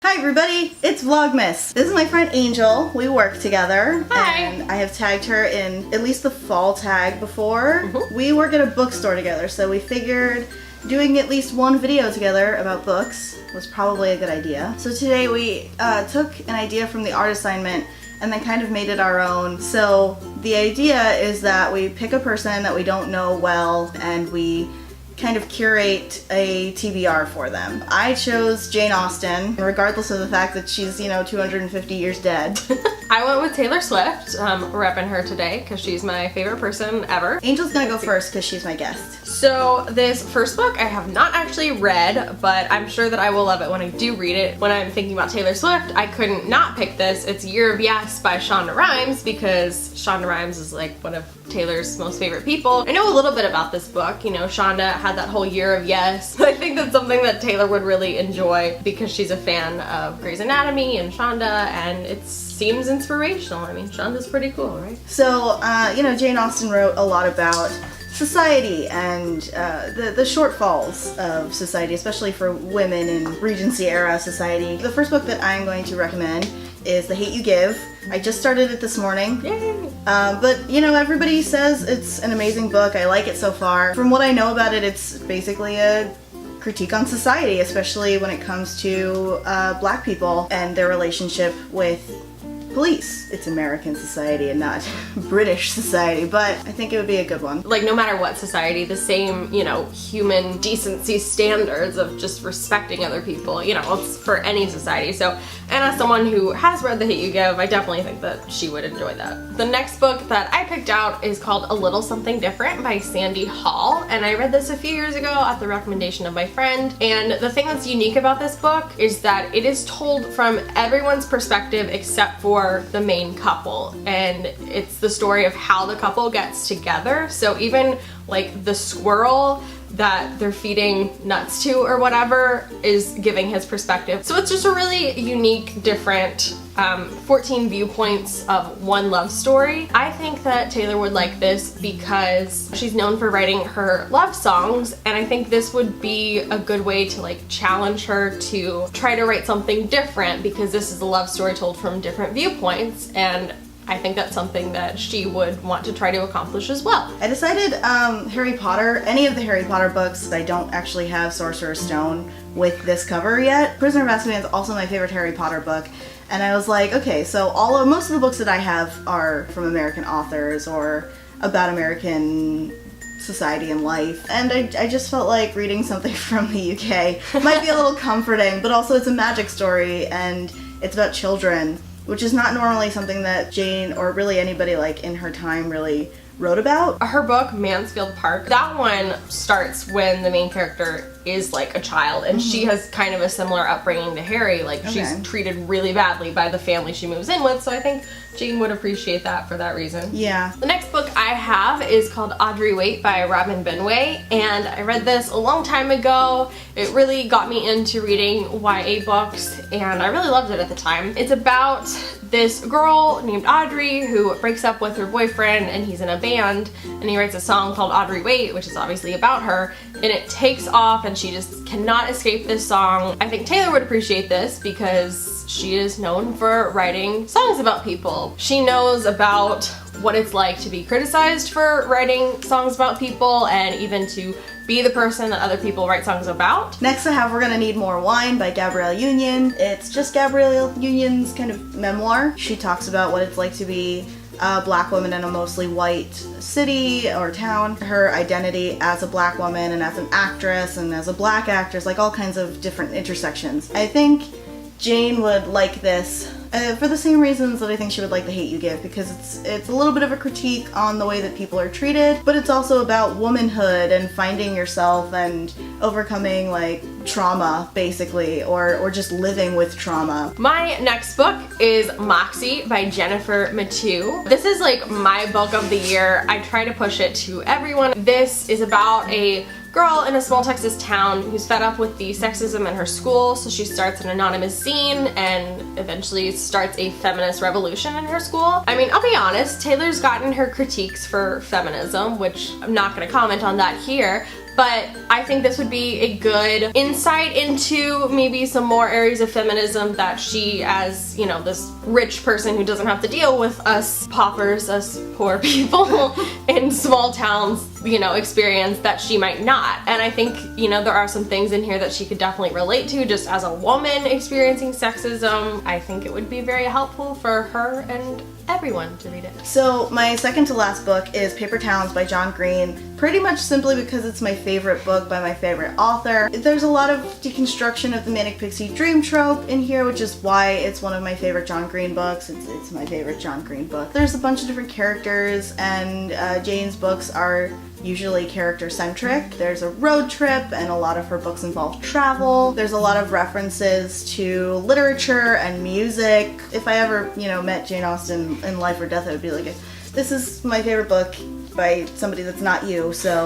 Hi everybody, it's Vlogmas. This is my friend Angel. We work together. Hi. And I have tagged her in at least the fall tag before. We work at a bookstore together, so we figured doing at least one video together about books was probably a good idea. So today we took an idea from the art assignment and then kind of made it our own. So the idea is that we pick a person that we don't know well and we kind of curate a TBR for them. I chose Jane Austen, regardless of the fact that she's, 250 years dead. I went with Taylor Swift, repping her today because she's my favorite person ever. Angel's gonna go first because she's my guest. So this first book I have not actually read, but I'm sure that I will love it when I do read it. When I'm thinking about Taylor Swift, I couldn't not pick this. It's Year of Yes by Shonda Rhimes because Shonda Rhimes is like one of Taylor's most favorite people. I know a little bit about this book. Shonda had that whole Year of Yes. I think that's something that Taylor would really enjoy because she's a fan of Grey's Anatomy and Shonda, and it seems inspirational. I mean, Shonda's pretty cool, right? So, Jane Austen wrote a lot about society and the shortfalls of society, especially for women in Regency era society. The first book that I'm going to recommend is The Hate U Give. I just started it this morning. Yay! But everybody says it's an amazing book. I like it so far. From what I know about it, it's basically a critique on society, especially when it comes to black people and their relationship with police. It's American society and not British society, but I think it would be a good one. Like, no matter what society, the same, human decency standards of just respecting other people, it's for any society. So, and as someone who has read The Hate U Give, I definitely think that she would enjoy that. The next book that I picked out is called A Little Something Different by Sandy Hall, and I read this a few years ago at the recommendation of my friend, and the thing that's unique about this book is that it is told from everyone's perspective except for the main couple, and it's the story of how the couple gets together. So even like the squirrel that they're feeding nuts to or whatever is giving his perspective. So it's just a really unique, different 14 viewpoints of one love story. I think that Taylor would like this because she's known for writing her love songs, and I think this would be a good way to challenge her to try to write something different because this is a love story told from different viewpoints, and I think that's something that she would want to try to accomplish as well. I decided Harry Potter, any of the Harry Potter books. I don't actually have Sorcerer's Stone with this cover yet. Prisoner of Azkaban is also my favorite Harry Potter book, and I was like, okay, so most of the books that I have are from American authors or about American society and life, and I just felt like reading something from the UK might be a little comforting, but also it's a magic story and it's about children, which is not normally something that Jane or really anybody in her time really wrote about. Her book, Mansfield Park, that one starts when the main character is a child, and she has kind of a similar upbringing to Harry. She's treated really badly by the family she moves in with, so I think Jane would appreciate that for that reason. Yeah. The next book I have is called Audrey Waite by Robin Benway, and I read this a long time ago. It really got me into reading YA books, and I really loved it at the time. It's about this girl named Audrey who breaks up with her boyfriend, and he's in a band, and he writes a song called Audrey Waite, which is obviously about her, and it takes off, and she just cannot escape this song. I think Taylor would appreciate this because she is known for writing songs about people. She knows about what it's like to be criticized for writing songs about people and even to be the person that other people write songs about. Next I have We're Gonna Need More Wine by Gabrielle Union. It's just Gabrielle Union's kind of memoir. She talks about what it's like to be a black woman in a mostly white city or town, her identity as a black woman and as an actress and as a black actress, all kinds of different intersections. I think Jane would like this for the same reasons that I think she would like The Hate U Give, because it's a little bit of a critique on the way that people are treated, but it's also about womanhood and finding yourself and overcoming trauma, basically, or just living with trauma. My next book is Moxie by Jennifer Mathieu. This is my book of the year. I try to push it to everyone. This is about a girl in a small Texas town who's fed up with the sexism in her school, so she starts an anonymous zine and eventually starts a feminist revolution in her school. I mean, I'll be honest, Taylor's gotten her critiques for feminism, which I'm not going to comment on that here, but I think this would be a good insight into maybe some more areas of feminism that she, as, you know, this rich person who doesn't have to deal with us paupers, us poor people in small towns, you know, experience that she might not. And I think, you know, there are some things in here that she could definitely relate to just as a woman experiencing sexism. I think it would be very helpful for her and everyone to read it. So my second to last book is Paper Towns by John Green, pretty much simply because it's my favorite book by my favorite author. There's a lot of deconstruction of the Manic Pixie Dream trope in here, which is why it's one of my favorite John Green books. It's my favorite John Green book. There's a bunch of different characters, and Jane's books are usually character-centric. There's a road trip, and a lot of her books involve travel. There's a lot of references to literature and music. If I ever, you know, met Jane Austen in life or death, I would be like, this is my favorite book by somebody that's not you, so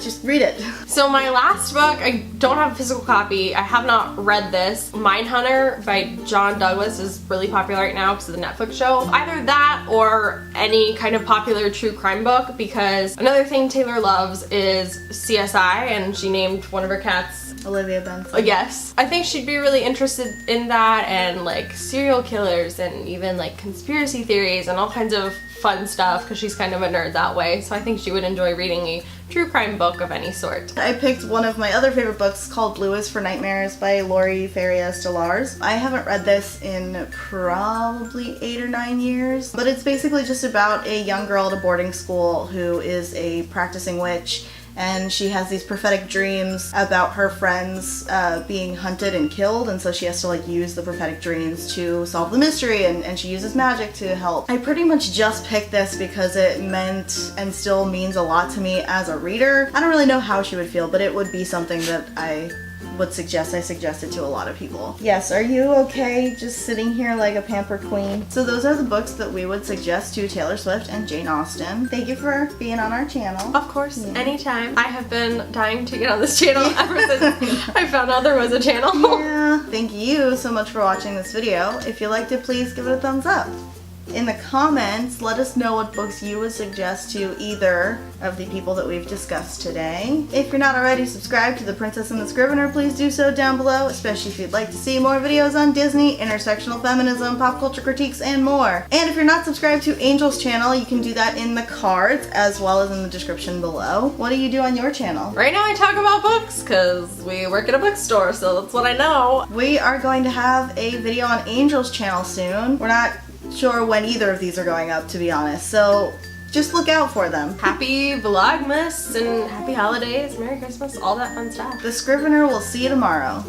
just read it. So my last book, I don't have a physical copy. I have not read this. Mindhunter by John Douglas is really popular right now because of the Netflix show. Either that or any kind of popular true crime book, because another thing Taylor loves is CSI, and she named one of her cats Olivia Benson. Yes. I think she'd be really interested in that, and like serial killers and even like conspiracy theories and all kinds of fun stuff, because she's kind of a nerd that way. So I think she would enjoy reading a true crime book of any sort. I picked one of my other favorite books called Blue is for Nightmares by Lori Faria Stellars. I haven't read this in probably 8 or 9 years, but it's basically just about a young girl at a boarding school who is a practicing witch, and she has these prophetic dreams about her friends being hunted and killed, and so she has to like use the prophetic dreams to solve the mystery, and she uses magic to help. I pretty much just picked this because it meant and still means a lot to me as a reader. I don't really know how she would feel, but it would be something that I would suggest. I suggest it to a lot of people. Yes, are you okay just sitting here like a pampered queen? So those are the books that we would suggest to Taylor Swift and Jane Austen. Thank you for being on our channel. Of course, anytime. I have been dying to get on this channel ever since I found out there was a channel. Yeah, thank you so much for watching this video. If you liked it, please give it a thumbs up. In the comments, let us know what books you would suggest to either of the people that we've discussed today. If you're not already subscribed to The Princess and the Scrivener, please do so down below, especially if you'd like to see more videos on Disney, intersectional feminism, pop culture critiques, and more. And if you're not subscribed to Angel's channel, you can do that in the cards as well as in the description below. What do you do on your channel? Right now I talk about books because we work at a bookstore, so that's what I know. We are going to have a video on Angel's channel soon. We're not sure when either of these are going up, to be honest, so just look out for them. Happy Vlogmas and happy holidays, Merry Christmas, all that fun stuff. The Scrivener will see you tomorrow.